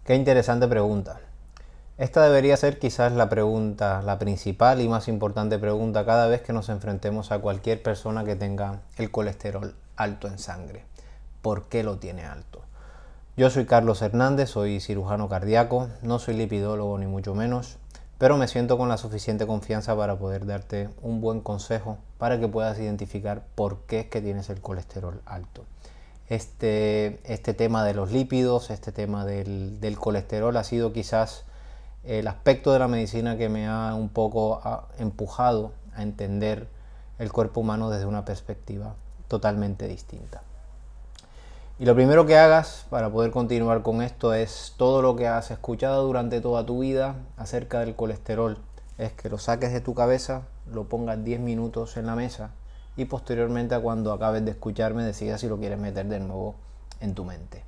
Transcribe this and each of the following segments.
Qué interesante pregunta. Esta debería ser quizás la pregunta, la principal y más importante pregunta cada vez que nos enfrentemos a cualquier persona que tenga el colesterol alto en sangre. ¿Por qué lo tiene alto? Yo soy Carlos Hernández, soy cirujano cardíaco, no soy lipidólogo ni mucho menos, pero me siento con la suficiente confianza para poder darte un buen consejo para que puedas identificar por qué es que tienes el colesterol alto. Este tema de los lípidos, este tema del colesterol ha sido quizás el aspecto de la medicina que me ha un poco empujado a entender el cuerpo humano desde una perspectiva totalmente distinta. Y lo primero que hagas para poder continuar con esto es todo lo que has escuchado durante toda tu vida acerca del colesterol, es que lo saques de tu cabeza, lo pongas 10 minutos en la mesa y posteriormente a cuando acabes de escucharme decidas si lo quieres meter de nuevo en tu mente.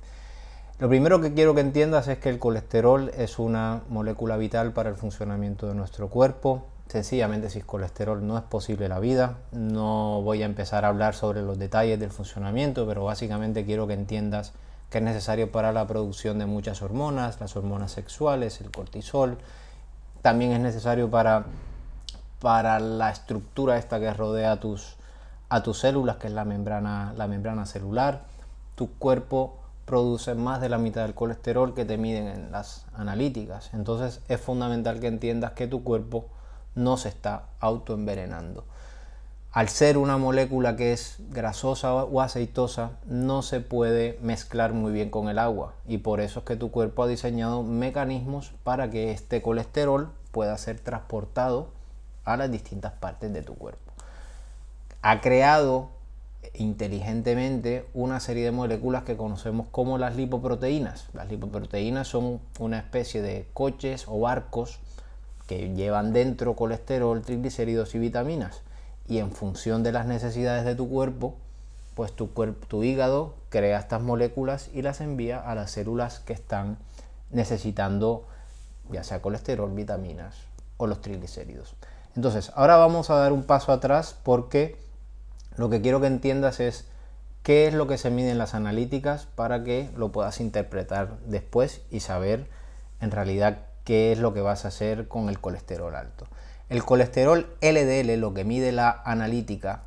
Lo primero que quiero que entiendas es que el colesterol es una molécula vital para el funcionamiento de nuestro cuerpo. Sencillamente, sin colesterol no es posible la vida. No voy a empezar a hablar sobre los detalles del funcionamiento, pero básicamente quiero que entiendas que es necesario para la producción de muchas hormonas, las hormonas sexuales, el cortisol. También es necesario para la estructura esta que rodea a tus células, que es la membrana celular. Tu cuerpo produce más de la mitad del colesterol que te miden en las analíticas. Entonces es fundamental que entiendas que tu cuerpo no se está autoenvenenando. Al ser una molécula que es grasosa o aceitosa, no se puede mezclar muy bien con el agua y por eso es que tu cuerpo ha diseñado mecanismos para que este colesterol pueda ser transportado a las distintas partes de tu cuerpo. Ha creado inteligentemente una serie de moléculas que conocemos como las lipoproteínas. Las lipoproteínas son una especie de coches o barcos que llevan dentro colesterol, triglicéridos y vitaminas, y en función de las necesidades de tu cuerpo, pues tu hígado crea estas moléculas y las envía a las células que están necesitando ya sea colesterol, vitaminas o los triglicéridos. Entonces, ahora vamos a dar un paso atrás porque lo que quiero que entiendas es qué es lo que se mide en las analíticas para que lo puedas interpretar después y saber en realidad qué es lo que vas a hacer con el colesterol alto. El colesterol LDL, lo que mide la analítica,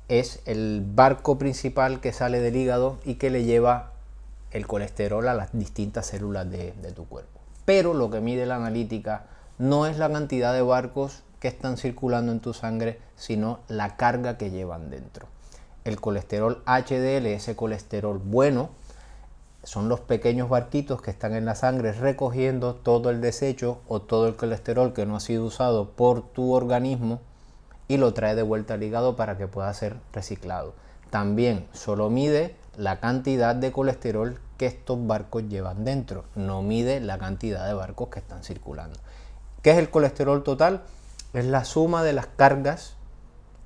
es el barco principal que sale del hígado y que le lleva el colesterol a las distintas células de tu cuerpo. Pero lo que mide la analítica no es la cantidad de barcos que están circulando en tu sangre, sino la carga que llevan dentro. El colesterol HDL, ese colesterol bueno, son los pequeños barquitos que están en la sangre recogiendo todo el desecho o todo el colesterol que no ha sido usado por tu organismo y lo trae de vuelta al hígado para que pueda ser reciclado. También solo mide la cantidad de colesterol que estos barcos llevan dentro, no mide la cantidad de barcos que están circulando. ¿Qué es el colesterol total? Es la suma de las cargas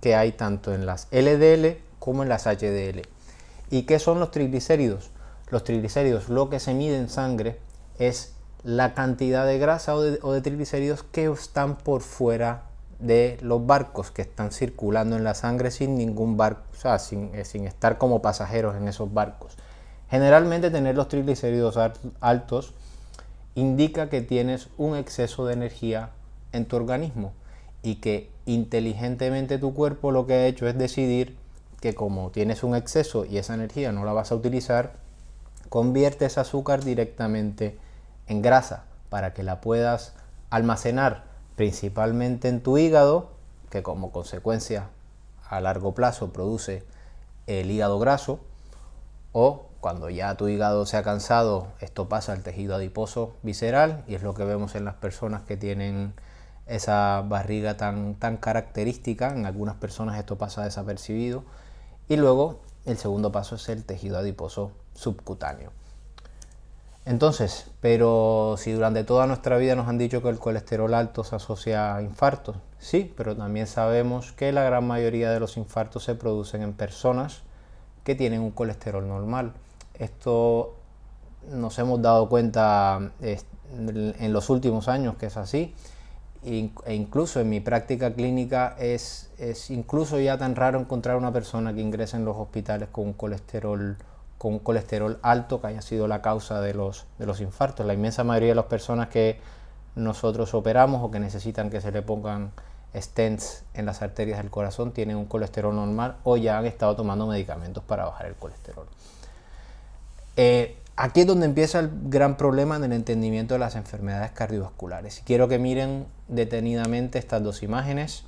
que hay tanto en las LDL como en las HDL. ¿Y qué son los triglicéridos? Los triglicéridos, lo que se mide en sangre es la cantidad de grasa o de triglicéridos que están por fuera de los barcos que están circulando en la sangre sin ningún barco, o sea, sin estar como pasajeros en esos barcos. Generalmente tener los triglicéridos altos indica que tienes un exceso de energía en tu organismo y que inteligentemente tu cuerpo lo que ha hecho es decidir que como tienes un exceso y esa energía no la vas a utilizar, conviertes azúcar directamente en grasa para que la puedas almacenar principalmente en tu hígado, que como consecuencia a largo plazo produce el hígado graso, o cuando ya tu hígado se ha cansado, esto pasa al tejido adiposo visceral y es lo que vemos en las personas que tienen esa barriga tan característica. En algunas personas esto pasa desapercibido y luego el segundo paso es el tejido adiposo subcutáneo. Entonces, pero si durante toda nuestra vida nos han dicho que el colesterol alto se asocia a infartos, sí, pero también sabemos que la gran mayoría de los infartos se producen en personas que tienen un colesterol normal. Esto nos hemos dado cuenta en los últimos años que es así, e incluso en mi práctica clínica es incluso ya tan raro encontrar una persona que ingrese en los hospitales con un colesterol con un colesterol alto que haya sido la causa de los infartos. La inmensa mayoría de las personas que nosotros operamos o que necesitan que se le pongan stents en las arterias del corazón tienen un colesterol normal o ya han estado tomando medicamentos para bajar el colesterol. Aquí es donde empieza el gran problema en el entendimiento de las enfermedades cardiovasculares. Quiero que miren detenidamente estas dos imágenes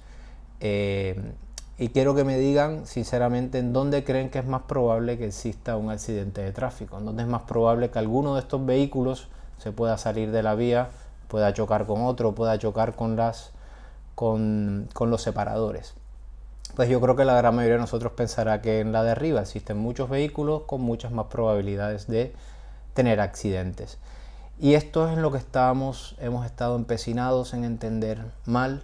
y quiero que me digan sinceramente en dónde creen que es más probable que exista un accidente de tráfico, en dónde es más probable que alguno de estos vehículos se pueda salir de la vía, pueda chocar con otro, pueda chocar con los separadores. Pues yo creo que la gran mayoría de nosotros pensará que en la de arriba existen muchos vehículos con muchas más probabilidades de tener accidentes. Y esto es en lo que hemos estado empecinados en entender mal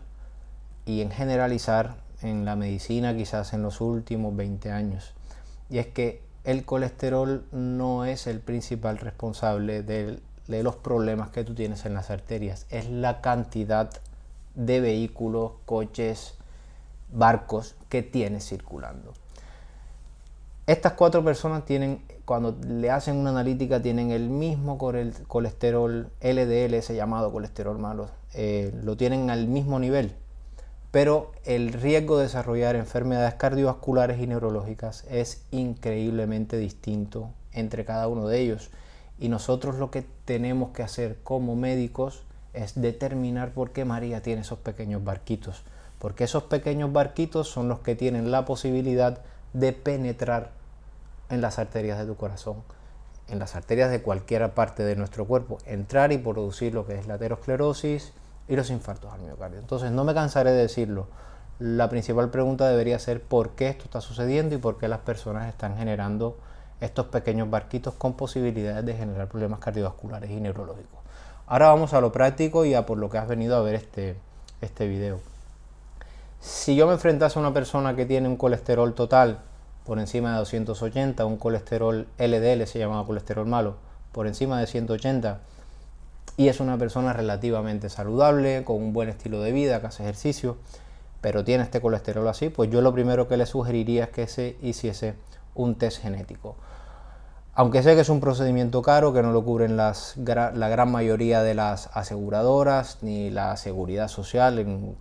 y en generalizar en la medicina quizás en los últimos 20 años. Y es que el colesterol no es el principal responsable de los problemas que tú tienes en las arterias, es la cantidad de vehículos, coches, barcos que tienes circulando. Estas 4 personas tienen, cuando le hacen una analítica, tienen el mismo colesterol LDL, ese llamado colesterol malo, lo tienen al mismo nivel, pero el riesgo de desarrollar enfermedades cardiovasculares y neurológicas es increíblemente distinto entre cada uno de ellos. Y nosotros lo que tenemos que hacer como médicos es determinar por qué María tiene esos pequeños barquitos, porque esos pequeños barquitos son los que tienen la posibilidad de penetrar en las arterias de tu corazón, en las arterias de cualquier parte de nuestro cuerpo, entrar y producir lo que es la aterosclerosis y los infartos al miocardio. Entonces no me cansaré de decirlo, la principal pregunta debería ser por qué esto está sucediendo y por qué las personas están generando estos pequeños barquitos con posibilidades de generar problemas cardiovasculares y neurológicos. Ahora vamos a lo práctico y a por lo que has venido a ver este video. Si yo me enfrentase a una persona que tiene un colesterol total por encima de 280, un colesterol LDL, se llama colesterol malo, por encima de 180, y es una persona relativamente saludable, con un buen estilo de vida, que hace ejercicio, pero tiene este colesterol así, pues yo lo primero que le sugeriría es que se hiciese un test genético. Aunque sé que es un procedimiento caro, que no lo cubren la gran mayoría de las aseguradoras, ni la seguridad social en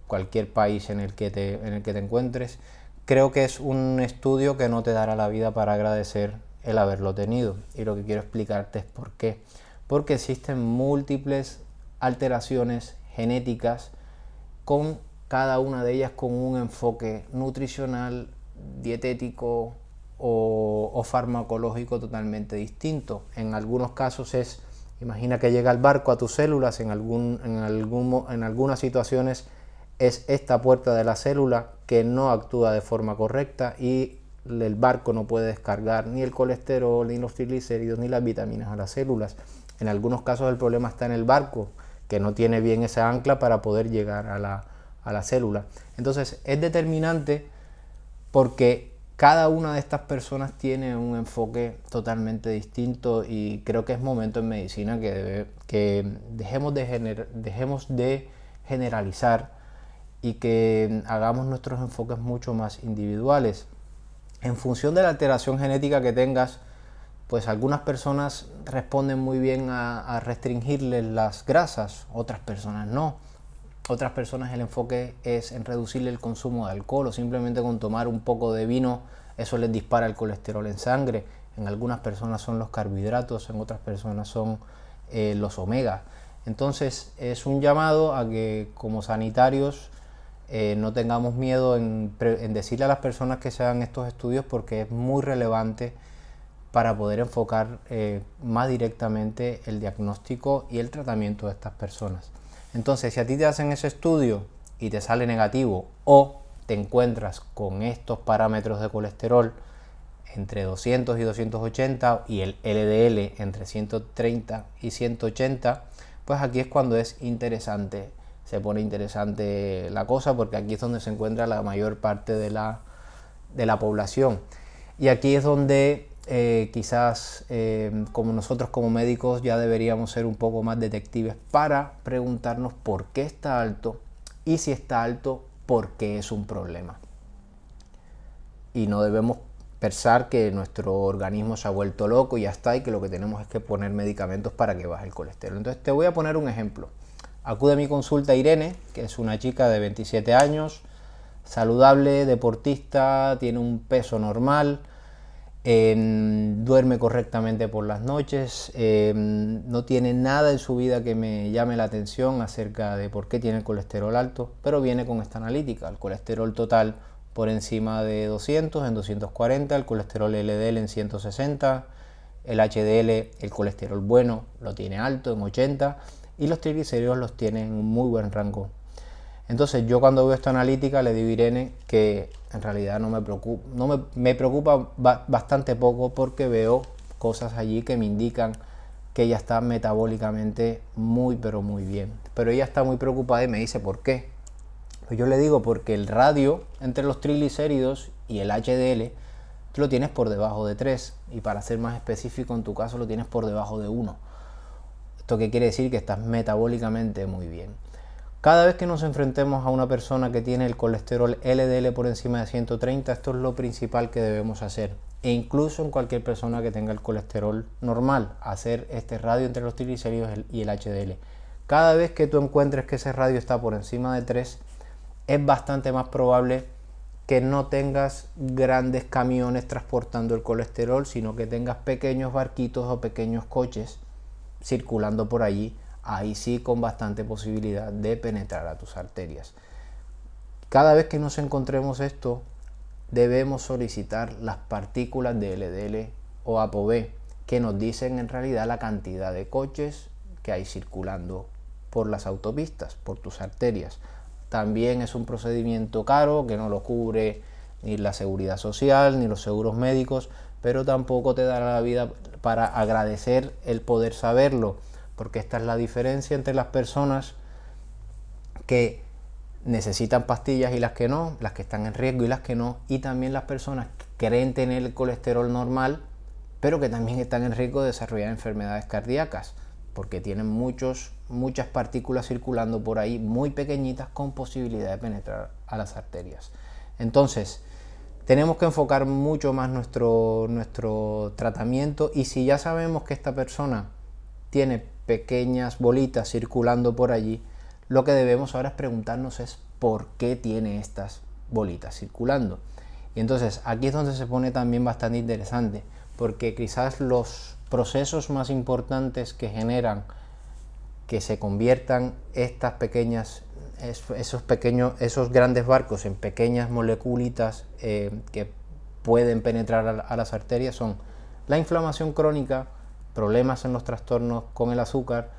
cualquier país en el que te encuentres, creo que es un estudio que no te dará la vida para agradecer el haberlo tenido. Y lo que quiero explicarte es por qué. Porque existen múltiples alteraciones genéticas, con cada una de ellas con un enfoque nutricional, dietético o farmacológico totalmente distinto. En algunos casos imagina que llega el barco a tus células, en algunas situaciones es esta puerta de la célula que no actúa de forma correcta y el barco no puede descargar ni el colesterol, ni los triglicéridos, ni las vitaminas a las células. En algunos casos el problema está en el barco, que no tiene bien esa ancla para poder llegar a la célula. Entonces es determinante porque cada una de estas personas tiene un enfoque totalmente distinto y creo que es momento en medicina que dejemos de generalizar y que hagamos nuestros enfoques mucho más individuales. En función de la alteración genética que tengas, pues algunas personas responden muy bien a restringirles las grasas, otras personas no. Otras personas el enfoque es en reducirle el consumo de alcohol o simplemente con tomar un poco de vino, eso les dispara el colesterol en sangre. En algunas personas son los carbohidratos, en otras personas son los omega. Entonces es un llamado a que como sanitarios no tengamos miedo en decirle a las personas que se hagan estos estudios, porque es muy relevante para poder enfocar más directamente el diagnóstico y el tratamiento de estas personas. Entonces, si a ti te hacen ese estudio y te sale negativo o te encuentras con estos parámetros de colesterol entre 200 y 280 y el LDL entre 130 y 180, pues aquí es cuando se pone interesante la cosa, porque aquí es donde se encuentra la mayor parte de la población. Y aquí es donde quizás como nosotros como médicos ya deberíamos ser un poco más detectives para preguntarnos por qué está alto y si está alto, por qué es un problema. Y no debemos pensar que nuestro organismo se ha vuelto loco y ya está, y que lo que tenemos es que poner medicamentos para que baje el colesterol. Entonces te voy a poner un ejemplo. Acude a mi consulta Irene, que es una chica de 27 años, saludable, deportista, tiene un peso normal, duerme correctamente por las noches, no tiene nada en su vida que me llame la atención acerca de por qué tiene el colesterol alto, pero viene con esta analítica: el colesterol total por encima de 200, en 240, el colesterol LDL en 160, el HDL, el colesterol bueno, lo tiene alto en 80, y los triglicéridos los tiene en un muy buen rango. Entonces yo, cuando veo esta analítica, le digo a Irene que en realidad no me preocupa bastante poco, porque veo cosas allí que me indican que ella está metabólicamente muy pero muy bien. Pero ella está muy preocupada y me dice ¿por qué? Pues yo le digo porque el radio entre los triglicéridos y el HDL tú lo tienes por debajo de 3, y para ser más específico, en tu caso lo tienes por debajo de 1. ¿Esto qué quiere decir? Que estás metabólicamente muy bien. Cada vez que nos enfrentemos a una persona que tiene el colesterol LDL por encima de 130, esto es lo principal que debemos hacer. E incluso en cualquier persona que tenga el colesterol normal, hacer este radio entre los triglicéridos y el HDL. Cada vez que tú encuentres que ese radio está por encima de 3, es bastante más probable que no tengas grandes camiones transportando el colesterol, sino que tengas pequeños barquitos o pequeños coches circulando por allí. Ahí sí, con bastante posibilidad de penetrar a tus arterias. Cada vez que nos encontremos esto, debemos solicitar las partículas de LDL o ApoB, que nos dicen en realidad la cantidad de coches que hay circulando por las autopistas, por tus arterias. También es un procedimiento caro que no lo cubre ni la seguridad social ni los seguros médicos, pero tampoco te dará la vida para agradecer el poder saberlo, porque esta es la diferencia entre las personas que necesitan pastillas y las que no, las que están en riesgo y las que no, y también las personas que creen tener el colesterol normal, pero que también están en riesgo de desarrollar enfermedades cardíacas, porque tienen muchas partículas circulando por ahí, muy pequeñitas, con posibilidad de penetrar a las arterias. Entonces, tenemos que enfocar mucho más nuestro tratamiento, y si ya sabemos que esta persona tiene pequeñas bolitas circulando por allí, lo que debemos ahora es preguntarnos es por qué tiene estas bolitas circulando. Y entonces aquí es donde se pone también bastante interesante, porque quizás los procesos más importantes que generan que se conviertan estas pequeñas, esos grandes barcos en pequeñas moleculitas que pueden penetrar a las arterias son la inflamación crónica, problemas en los trastornos con el azúcar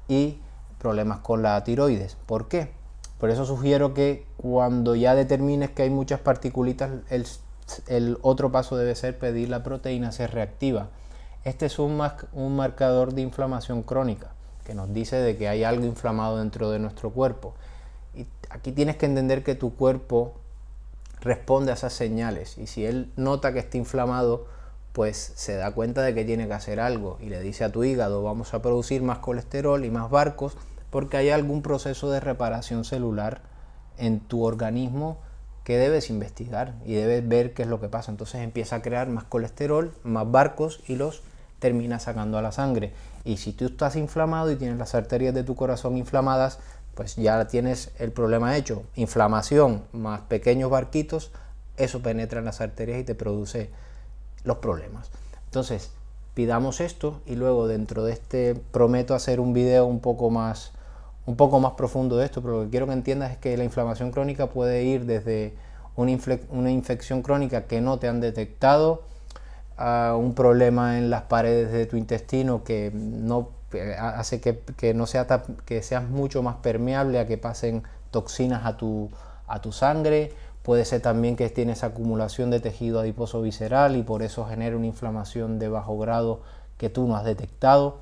y problemas con la tiroides. ¿Por qué? Por eso sugiero que cuando ya determines que hay muchas particulitas, el otro paso debe ser pedir la proteína C reactiva. Este es un marcador de inflamación crónica que nos dice de que hay algo inflamado dentro de nuestro cuerpo. Y aquí tienes que entender que tu cuerpo responde a esas señales, y si él nota que está inflamado, pues se da cuenta de que tiene que hacer algo y le dice a tu hígado: vamos a producir más colesterol y más barcos, porque hay algún proceso de reparación celular en tu organismo que debes investigar y debes ver qué es lo que pasa. Entonces empieza a crear más colesterol, más barcos, y los termina sacando a la sangre. Y si tú estás inflamado y tienes las arterias de tu corazón inflamadas, pues ya tienes el problema hecho. Inflamación más pequeños barquitos, eso penetra en las arterias y te produce los problemas. Entonces pidamos esto, y luego dentro de este prometo hacer un video un poco más profundo de esto, pero lo que quiero que entiendas es que la inflamación crónica puede ir desde una infección crónica que no te han detectado, a un problema en las paredes de tu intestino que no hace que seas mucho más permeable a que pasen toxinas a tu sangre. Puede ser también que tienes acumulación de tejido adiposo visceral y por eso genera una inflamación de bajo grado que tú no has detectado.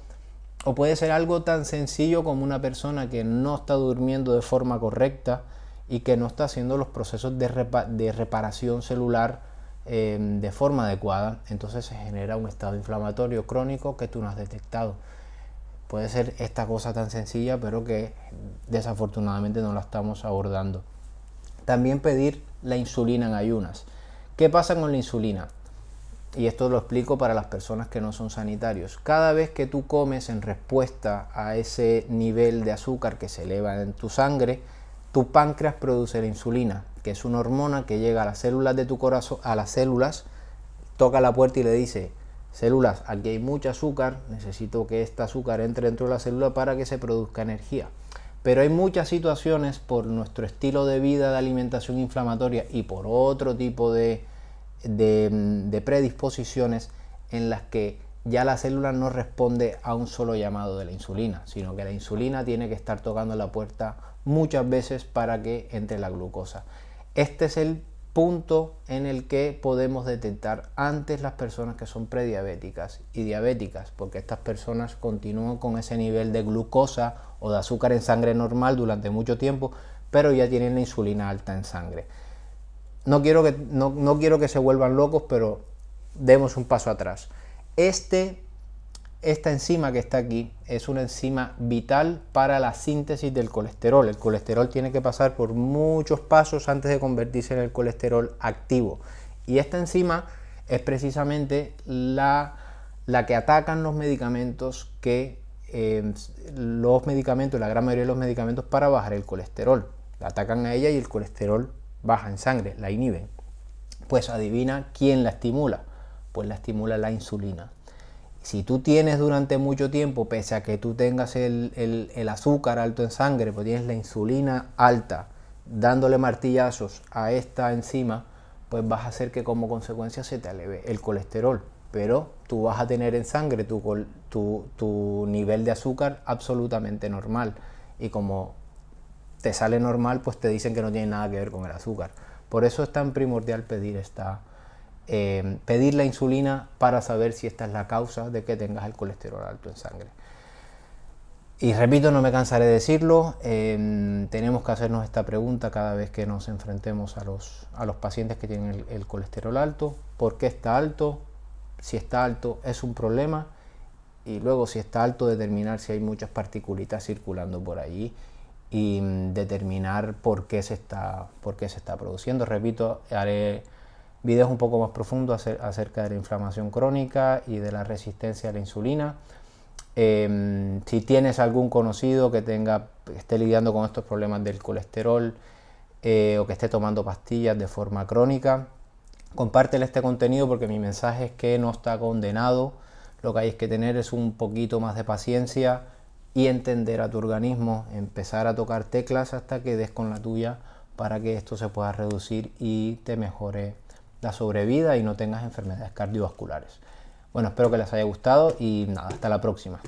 O puede ser algo tan sencillo como una persona que no está durmiendo de forma correcta y que no está haciendo los procesos de reparación celular de forma adecuada. Entonces se genera un estado inflamatorio crónico que tú no has detectado. Puede ser esta cosa tan sencilla, pero que desafortunadamente no la estamos abordando. También pedir la insulina en ayunas. ¿Qué pasa con la insulina? y esto lo explico para las personas que no son sanitarios, cada vez que tú comes en respuesta a ese nivel de azúcar que se eleva en tu sangre, tu páncreas produce la insulina, que es una hormona que llega a las células de tu corazón, a las células, toca la puerta y le dice: células, aquí hay mucho azúcar, necesito que este azúcar entre dentro de la célula para que se produzca energía. Pero hay muchas situaciones por nuestro estilo de vida de alimentación inflamatoria y por otro tipo de predisposiciones en las que ya la célula no responde a un solo llamado de la insulina, sino que la insulina tiene que estar tocando la puerta muchas veces para que entre la glucosa. Este es el punto en el que podemos detectar antes las personas que son prediabéticas y diabéticas, porque estas personas continúan con ese nivel de glucosa o de azúcar en sangre normal durante mucho tiempo, pero ya tienen la insulina alta en sangre. No quiero que se vuelvan locos, pero demos un paso atrás. Esta enzima que está aquí es una enzima vital para la síntesis del colesterol. El colesterol tiene que pasar por muchos pasos antes de convertirse en el colesterol activo. Y esta enzima es precisamente la que atacan los medicamentos la gran mayoría de los medicamentos para bajar el colesterol. La atacan a ella y el colesterol baja en sangre, la inhiben. Pues adivina quién la estimula. Pues la estimula la insulina. Si tú tienes durante mucho tiempo, pese a que tú tengas el azúcar alto en sangre, pues tienes la insulina alta, dándole martillazos a esta enzima, pues vas a hacer que como consecuencia se te eleve el colesterol. Pero tú vas a tener en sangre tu nivel de azúcar absolutamente normal. Y como te sale normal, pues te dicen que no tiene nada que ver con el azúcar. Por eso es tan primordial pedir la insulina para saber si esta es la causa de que tengas el colesterol alto en sangre. Y repito, no me cansaré de decirlo, tenemos que hacernos esta pregunta cada vez que nos enfrentemos a los pacientes que tienen el colesterol alto. ¿Por qué está alto? Si está alto es un problema, y luego si está alto determinar si hay muchas partículas circulando por allí y determinar por qué se está produciendo. Repito, haré videos un poco más profundos acerca de la inflamación crónica y de la resistencia a la insulina. Si tienes algún conocido que esté lidiando con estos problemas del colesterol o que esté tomando pastillas de forma crónica, compártele este contenido, porque mi mensaje es que no está condenado. Lo que hay que tener es un poquito más de paciencia y entender a tu organismo, empezar a tocar teclas hasta que des con la tuya para que esto se pueda reducir y te mejore la sobrevida y no tengas enfermedades cardiovasculares. Bueno, espero que les haya gustado y nada, hasta la próxima.